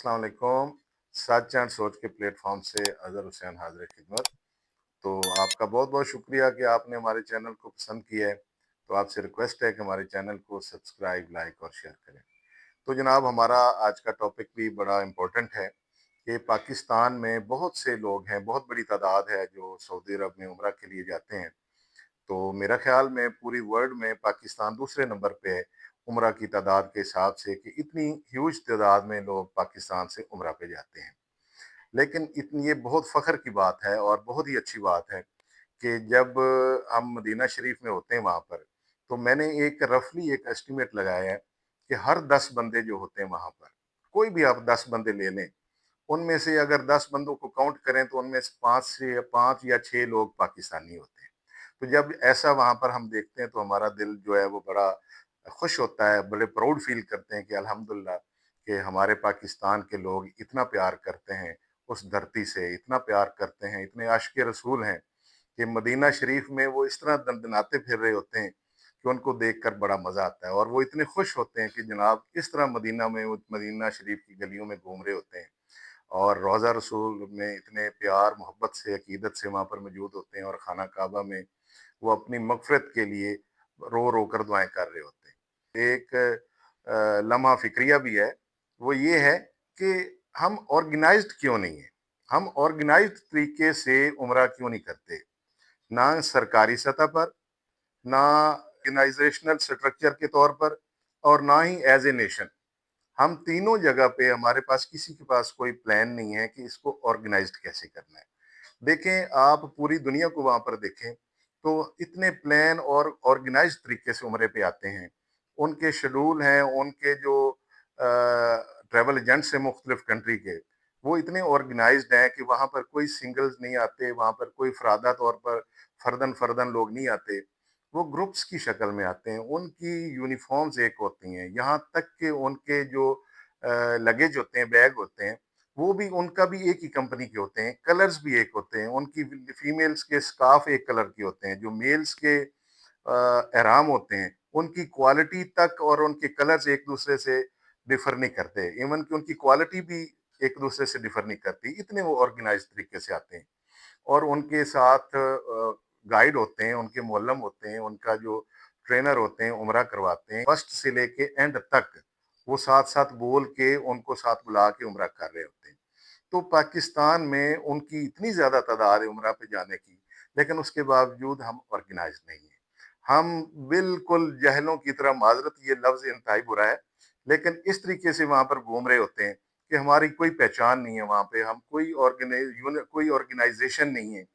अस्सलाम वालेकुम। Such and सोच के प्लेटफॉर्म से अजहर हुसैन हाजिर खिदमत। तो आपका बहुत बहुत शुक्रिया कि आपने हमारे चैनल को पसंद किया है। तो आपसे रिक्वेस्ट है कि हमारे चैनल को सब्सक्राइब, लाइक और शेयर करें। तो जनाब, हमारा आज का टॉपिक भी बड़ा इम्पोर्टेंट है कि पाकिस्तान में बहुत से लोग हैं, बहुत बड़ी तादाद है जो सऊदी अरब में उम्रा के लिए जाते हैं। तो मेरा ख्याल में पूरी वर्ल्ड में पाकिस्तान दूसरे नंबर पे है उम्रा की तादाद के हिसाब से, कि इतनी ह्यूज तादाद में लोग पाकिस्तान से उम्रा पे जाते हैं। लेकिन इतनी ये बहुत फ़ख्र की बात है और बहुत ही अच्छी बात है कि जब हम मदीना शरीफ में होते हैं वहाँ पर, तो मैंने एक रफली एक एस्टिमेट लगाया है कि हर 10 बंदे जो होते हैं वहाँ पर, कोई भी आप 10 बंदे ले लें, उनमें से अगर 10 बंदों को काउंट करें तो उनमें से 5 या 6 लोग पाकिस्तानी होते हैं। तो जब ऐसा वहाँ पर हम देखते हैं तो हमारा दिल जो है वो बड़ा खुश होता है, बड़े प्राउड फील करते हैं कि अल्हम्दुलिल्लाह कि हमारे पाकिस्तान के लोग इतना प्यार करते हैं उस धरती से, इतना प्यार करते हैं, इतने आशिक रसूल हैं कि मदीना शरीफ में वो इस तरह दंदनाते फिर रहे होते हैं कि उनको देखकर बड़ा मज़ा आता है, और वो इतने खुश होते हैं कि जनाब इस तरह मदीना में, वो मदीना शरीफ की गलियों में घूम रहे होते हैं और रोज़ा रसूल में इतने प्यार मोहब्बत से, अकीदत से वहाँ पर मौजूद होते हैं, और खाना काबा में वो अपनी मगफरत के लिए रो रो कर दुआएं कर रहे होते हैं। एक लम्हा फिक्रिया भी है, वो ये है कि हम ऑर्गेनाइज्ड क्यों नहीं है, हम ऑर्गेनाइज्ड तरीके से उम्रा क्यों नहीं करते, ना सरकारी सतह पर, ना ऑर्गेनाइजेशनल स्ट्रक्चर के तौर पर, और ना ही एज ए नेशन। हम तीनों जगह पे हमारे पास किसी के पास कोई प्लान नहीं है कि इसको ऑर्गेनाइज्ड कैसे करना है। देखें, आप पूरी दुनिया को वहां पर देखें तो इतने प्लान और ऑर्गेनाइज तरीके से उम्रे पे आते हैं। उनके शेड्यूल हैं, उनके जो ट्रैवल एजेंट्स हैं मुख्तलिफ कंट्री के, वो इतने ऑर्गेनाइज्ड हैं कि वहां पर कोई सिंगल्स नहीं आते, वहां पर कोई फरादा तौर पर फर्दन फर्दन लोग नहीं आते, वो ग्रुप्स की शक्ल में आते हैं। उनकी यूनिफॉर्म्स एक होती हैं, यहाँ तक कि उनके जो लगेज होते हैं, बैग होते हैं, वो भी उनका भी एक ही कंपनी के होते हैं, कलर्स भी एक होते हैं। उनकी फीमेल्स के स्कार्फ एक कलर के होते हैं, जो मेल्स के एहराम होते हैं उनकी क्वालिटी तक और उनके कलर्स एक दूसरे से डिफर नहीं करते, इवन कि उनकी क्वालिटी भी एक दूसरे से डिफर नहीं करती, इतने वो ऑर्गेनाइज तरीके से आते हैं। और उनके साथ गाइड होते हैं, उनके मुअल्लम होते हैं, उनका जो ट्रेनर होते हैं, उम्रा करवाते हैं, फर्स्ट से लेके एंड तक वो साथ साथ बोल के उनको साथ बुला के उम्रा कर रहे होते हैं। तो पाकिस्तान में उनकी इतनी ज्यादा तादाद है उम्रा पे जाने की, लेकिन उसके बावजूद हम ऑर्गेनाइज नहीं है। हम बिल्कुल जहलों की तरह, माजरत ये लफ्ज इंतहाई बुरा है, लेकिन इस तरीके से वहां पर घूम रहे होते हैं कि हमारी कोई पहचान नहीं है वहां पे, हम कोई ऑर्गेनाइजेशन नहीं है।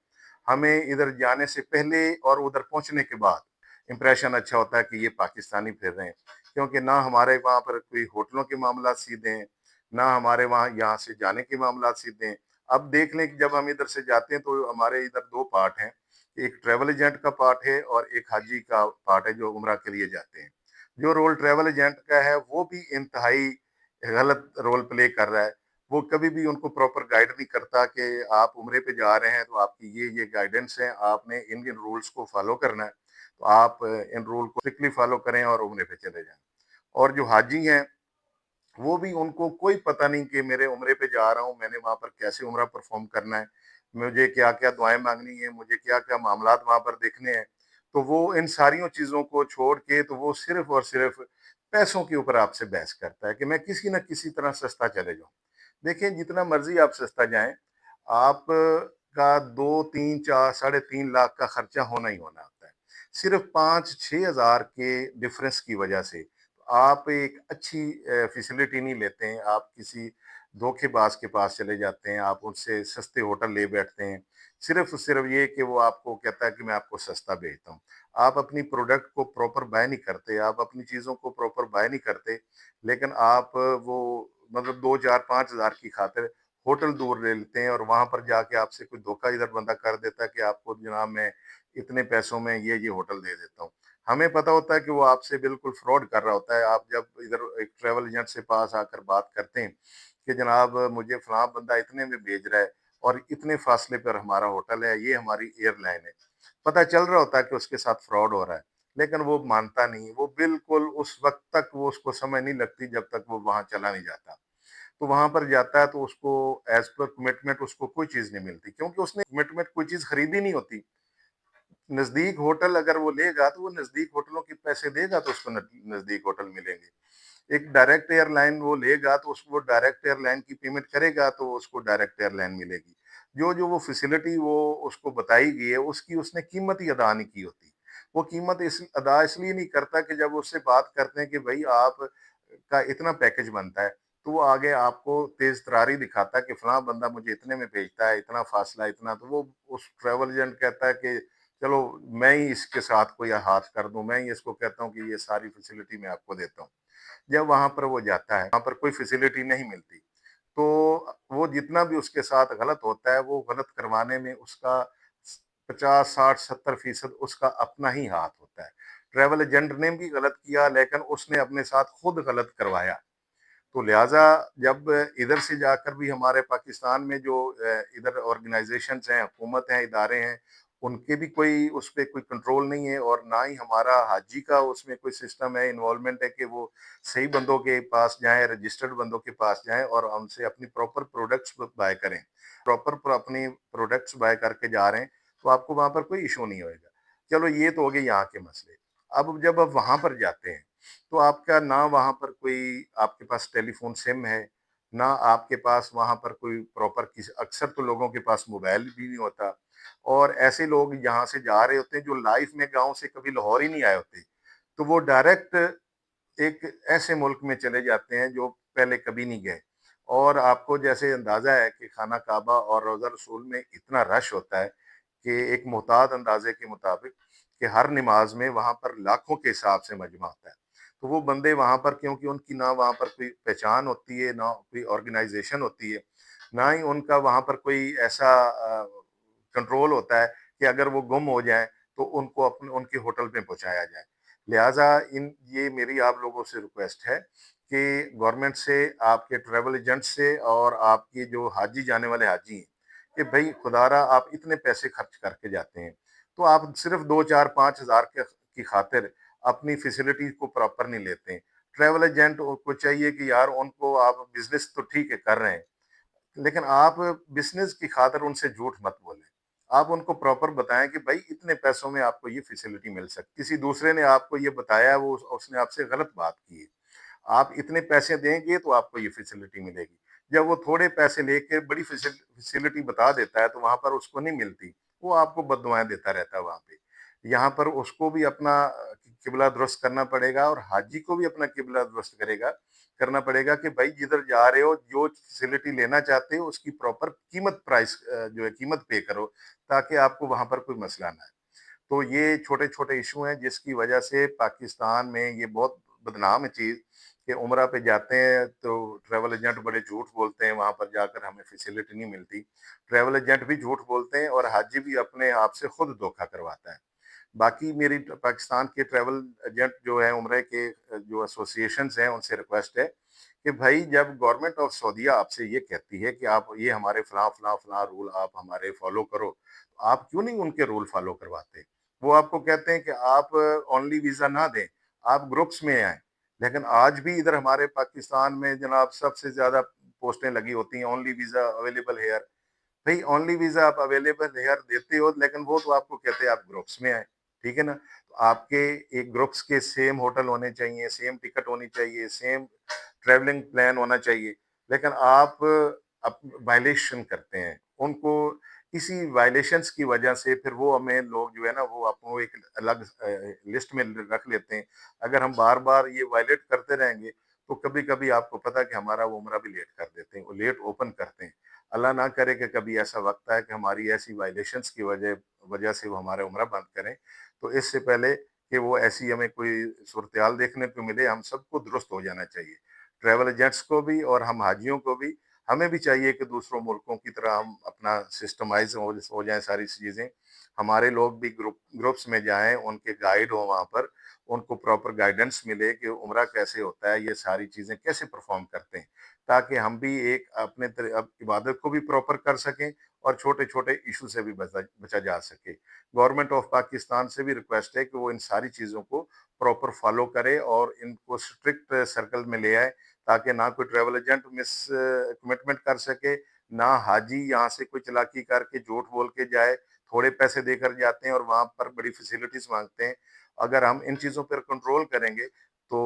हमें इधर जाने से पहले और उधर पहुंचने के बाद इंप्रेशन अच्छा होता है कि ये पाकिस्तानी फिर रहे हैं, क्योंकि ना हमारे वहां पर कोई होटलों के मामला सीधे हैं, ना हमारे वहाँ यहाँ से जाने के मामला सीधे हैं। अब देख लें कि जब हम इधर से जाते हैं तो हमारे इधर दो पार्ट हैं, एक ट्रैवल एजेंट का पार्ट है और एक हाजी का पार्ट है जो उम्रा के लिए जाते हैं। जो रोल ट्रैवल एजेंट का है वो भी इंतहाई गलत रोल प्ले कर रहा है। वो कभी भी उनको प्रॉपर गाइड नहीं करता कि आप उम्रे पे जा रहे हैं तो आपकी ये गाइडेंस है, आपने इन इन रूल्स को फॉलो करना है, तो आप इन रूल को स्ट्रिक्टली फॉलो करें और उम्रे पे चले जाएं। और जो हाजी हैं, वो भी, उनको कोई पता नहीं कि मेरे उम्रे पे जा रहा हूँ, मैंने वहां पर कैसे उम्रा परफॉर्म करना है, मुझे क्या क्या दुआएं मांगनी है, मुझे क्या क्या मामलात वहां पर देखने हैं। तो वो इन सारियों चीजों को छोड़ के तो वो सिर्फ और सिर्फ पैसों के ऊपर आपसे बहस करता है कि मैं किसी न किसी तरह सस्ता चले जाऊं। देखिए, जितना मर्जी आप सस्ता जाएं, आप का 2, 3, 4, 3.5 लाख का खर्चा होना ही होना होता है, सिर्फ 5-6 हज़ार के डिफरेंस की वजह से। आप एक अच्छी फैसिलिटी नहीं लेते हैं, आप किसी धोखेबाज के पास चले जाते हैं, आप उनसे सस्ते होटल ले बैठते हैं, सिर्फ सिर्फ ये कि वो आपको कहता है कि मैं आपको सस्ता भेजता हूँ। आप अपनी प्रोडक्ट को प्रॉपर बाय नहीं करते, आप अपनी चीज़ों को प्रॉपर बाय नहीं करते, लेकिन आप वो मतलब 2, 4, 5 हज़ार की खातिर होटल दूर ले लेते हैं, और वहां पर जाके आपसे कोई धोखा इधर बंदा कर देता है कि आपको जनाब मैं इतने पैसों में ये होटल दे देता हूँ। हमें पता होता है कि वो आपसे बिल्कुल फ्रॉड कर रहा होता है। आप जब इधर एक ट्रैवल एजेंट से पास आकर बात करते हैं कि जनाब मुझे फलां बंदा इतने में भेज रहा है और इतने फासले पर हमारा होटल है, ये हमारी एयरलाइन है, पता चल रहा होता है कि उसके साथ फ्रॉड हो रहा है, लेकिन वो मानता नहीं। वो बिल्कुल उस वक्त तक वो, उसको समय नहीं लगती जब तक वो वहां चला नहीं जाता। تو وہاں پر جاتا ہے تو اس کو ایز پر کمٹمنٹ اس کو کوئی چیز نہیں ملتی، کیونکہ اس نے کمٹمنٹ کوئی چیز خریدی نہیں ہوتی۔ نزدیک ہوٹل اگر وہ لے گا تو وہ نزدیک ہوٹلوں کے پیسے دے گا تو اس کو نزدیک ہوٹل ملیں گے۔ ایک ڈائریکٹ ایئر لائن وہ لے گا تو اس کو ڈائریکٹ ایئر لائن کی پیمنٹ کرے گا تو اس کو ڈائریکٹ ایئر لائن ملے گی۔ جو وہ فیسلٹی وہ اس کو بتائی گئی ہے اس کی اس نے قیمت ہی ادا نہیں کی ہوتی۔ وہ قیمت ادا اس لیے نہیں کرتا کہ جب اس سے بات کرتے ہیں کہ بھائی آپ کا اتنا پیکج بنتا ہے تو وہ آگے آپ کو تیز تراری دکھاتا ہے کہ فلاں بندہ مجھے اتنے میں بھیجتا ہے، اتنا فاصلہ اتنا، تو وہ اس ٹریول ایجنٹ کہتا ہے کہ چلو میں ہی اس کے ساتھ کوئی ہاتھ کر دوں، میں ہی اس کو کہتا ہوں کہ یہ ساری فیسلٹی میں آپ کو دیتا ہوں۔ جب وہاں پر وہ جاتا ہے وہاں پر کوئی فیسلٹی نہیں ملتی تو وہ جتنا بھی اس کے ساتھ غلط ہوتا ہے وہ غلط کروانے میں اس کا 50 60 70% اس کا اپنا ہی ہاتھ ہوتا ہے۔ ٹریول ایجنٹ نے بھی غلط کیا لیکن اس نے اپنے ساتھ خود غلط کروایا۔ تو لہٰذا جب ادھر سے جا کر بھی ہمارے پاکستان میں جو ادھر آرگنائزیشنز ہیں، حکومت ہیں، ادارے ہیں، ان کے بھی کوئی اس پہ کوئی کنٹرول نہیں ہے، اور نہ ہی ہمارا حاجی کا اس میں کوئی سسٹم ہے، انوالومنٹ ہے کہ وہ صحیح بندوں کے پاس جائیں، رجسٹرڈ بندوں کے پاس جائیں اور ہم سے اپنی پراپر پروڈکٹس بائی کریں، پراپر اپنی پروڈکٹس بائی کر کے جا رہے ہیں تو آپ کو وہاں پر کوئی ایشو نہیں ہوئے گا۔ چلو یہ تو ہو گئے یہاں کے مسئلے۔ اب جب آپ وہاں پر جاتے ہیں تو آپ کا نہ وہاں پر کوئی آپ کے پاس ٹیلی فون سم ہے، نہ آپ کے پاس وہاں پر کوئی پراپر اکثر تو لوگوں کے پاس موبائل بھی نہیں ہوتا، اور ایسے لوگ یہاں سے جا رہے ہوتے ہیں جو لائف میں گاؤں سے کبھی لاہور ہی نہیں آئے ہوتے، تو وہ ڈائریکٹ ایک ایسے ملک میں چلے جاتے ہیں جو پہلے کبھی نہیں گئے۔ اور آپ کو جیسے اندازہ ہے کہ خانہ کعبہ اور روضہ رسول میں اتنا رش ہوتا ہے کہ ایک محتاط اندازے کے مطابق کہ ہر نماز میں وہاں پر لاکھوں کے حساب سے مجمع ہوتا ہے۔ تو وہ بندے وہاں پر کیونکہ ان کی نہ وہاں پر کوئی پہچان ہوتی ہے، نہ کوئی آرگنائزیشن ہوتی ہے، نہ ہی ان کا وہاں پر کوئی ایسا کنٹرول ہوتا ہے کہ اگر وہ گم ہو جائیں تو ان کو ان کے ہوٹل پہ پہنچایا جائے۔ لہٰذا یہ میری آپ لوگوں سے ریکویسٹ ہے کہ گورنمنٹ سے، آپ کے ٹریول ایجنٹ سے اور آپ کے جو حاجی جانے والے حاجی ہیں کہ بھائی خدارا آپ اتنے پیسے خرچ کر کے جاتے ہیں تو آپ صرف 2 4 5 ہزار کی خاطر اپنی فیسلٹی کو پراپر نہیں لیتے ہیں۔ ٹریول ایجنٹ کو چاہیے کہ یار ان کو آپ بزنس تو ٹھیک ہے کر رہے ہیں لیکن آپ بزنس کی خاطر ان سے جھوٹ مت بولیں۔ آپ ان کو پراپر بتائیں کہ بھائی اتنے پیسوں میں آپ کو یہ فیسلٹی مل سکتی، کسی دوسرے نے آپ کو یہ بتایا، وہ اس نے آپ سے غلط بات کی ہے، آپ اتنے پیسے دیں گے تو آپ کو یہ فیسلٹی ملے گی۔ جب وہ تھوڑے پیسے لے کے بڑی فیسلٹی بتا دیتا ہے تو وہاں پر اس کو نہیں ملتی، وہ آپ کو بد دعائیں دیتا رہتا ہے وہاں پہ۔ یہاں پر اس کو بھی اپنا قبلہ درست کرنا پڑے گا اور حاجی کو بھی اپنا قبلہ درست کرنا پڑے گا کہ بھائی جدھر جا رہے ہو جو فیسلٹی لینا چاہتے ہو اس کی پراپر قیمت پرائس جو ہے قیمت پے کرو تاکہ آپ کو وہاں پر کوئی مسئلہ نہ ہے۔ تو یہ چھوٹے چھوٹے ایشو ہیں جس کی وجہ سے پاکستان میں یہ بہت بدنام ہے چیز کہ عمرہ پہ جاتے ہیں تو ٹریول ایجنٹ بڑے جھوٹ بولتے ہیں، وہاں پر جا کر ہمیں فیسلٹی نہیں ملتی۔ ٹریول ایجنٹ بھی جھوٹ بولتے ہیں اور حاجی بھی اپنے آپ سے خود دھوکہ کرواتا ہے۔ باقی میری پاکستان کے ٹریول ایجنٹ جو ہے عمرے کے جو ایسوسیشنز ہیں ان سے ریکویسٹ ہے کہ بھائی جب گورنمنٹ آف سعودیہ آپ سے یہ کہتی ہے کہ آپ یہ ہمارے فلاں فلاں فلاں رول آپ ہمارے فالو کرو، تو آپ کیوں نہیں ان کے رول فالو کرواتے؟ وہ آپ کو کہتے ہیں کہ آپ اونلی ویزا نہ دیں، آپ گروپس میں آئیں، لیکن آج بھی ادھر ہمارے پاکستان میں جناب سب سے زیادہ پوسٹیں لگی ہوتی ہیں اونلی ویزا اویلیبل ہیئر۔ بھائی اونلی ویزا آپ اویلیبل ہیئر دیتے ہو لیکن وہ تو آپ کو کہتے ہیں آپ گروپس میں آئیں، ٹھیک ہے نا؟ تو آپ کے ایک گروپس کے سیم ہوٹل ہونے چاہیے، سیم ٹکٹ ہونی چاہیے، سیم ٹریولنگ پلان ہونا چاہیے، لیکن آپ وائلیشن کرتے ہیں ان کو۔ اسی وائلیشنز کی وجہ سے پھر وہ ہمیں لوگ جو ہے نا وہ آپ کو ایک الگ لسٹ میں رکھ لیتے ہیں۔ اگر ہم بار بار یہ وائلیٹ کرتے رہیں گے تو کبھی کبھی آپ کو پتا کہ ہمارا وہ عمرہ بھی لیٹ کر دیتے ہیں، وہ لیٹ اوپن کرتے ہیں۔ اللہ نہ کرے کہ کبھی ایسا وقت آئے کہ ہماری ایسی وائلیشنز کی وجہ سے وہ ہمارا عمرہ بند کریں، تو اس سے پہلے کہ وہ ایسی ہمیں کوئی صورتحال دیکھنے کو ملے، ہم سب کو درست ہو جانا چاہیے، ٹریول ایجنٹس کو بھی اور ہم حاجیوں کو بھی۔ ہمیں بھی چاہیے کہ دوسروں ملکوں کی طرح ہم اپنا سسٹمائز ہو جائیں ساری چیزیں، ہمارے لوگ بھی گروپس میں جائیں، ان کے گائیڈ ہوں وہاں پر، ان کو پراپر گائیڈنس ملے کہ عمرہ کیسے ہوتا ہے، یہ ساری چیزیں کیسے پرفارم کرتے ہیں، تاکہ ہم بھی ایک اپنے عبادت کو بھی پراپر کر سکیں اور چھوٹے چھوٹے ایشو سے بھی بچا جا سکے۔ گورنمنٹ آف پاکستان سے بھی ریکویسٹ ہے کہ وہ ان ساری چیزوں کو प्रॉपर फॉलो करे और इनको स्ट्रिक्ट सर्कल में ले आए, ताकि ना कोई ट्रैवल एजेंट मिस कमिटमेंट कर सके, ना हाजी यहाँ से कोई चालाकी करके झूठ बोल के जाए, थोड़े पैसे देकर जाते हैं और वहां पर बड़ी फैसिलिटीज मांगते हैं। अगर हम इन चीजों पर कंट्रोल करेंगे तो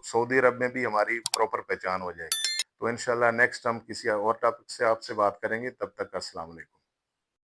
सऊदी अरब में भी हमारी प्रॉपर पहचान हो जाएगी। तो इंशाल्लाह नेक्स्ट हम किसी और टॉपिक से आपसे बात करेंगे। तब तक अस्सलाम वालेकुम।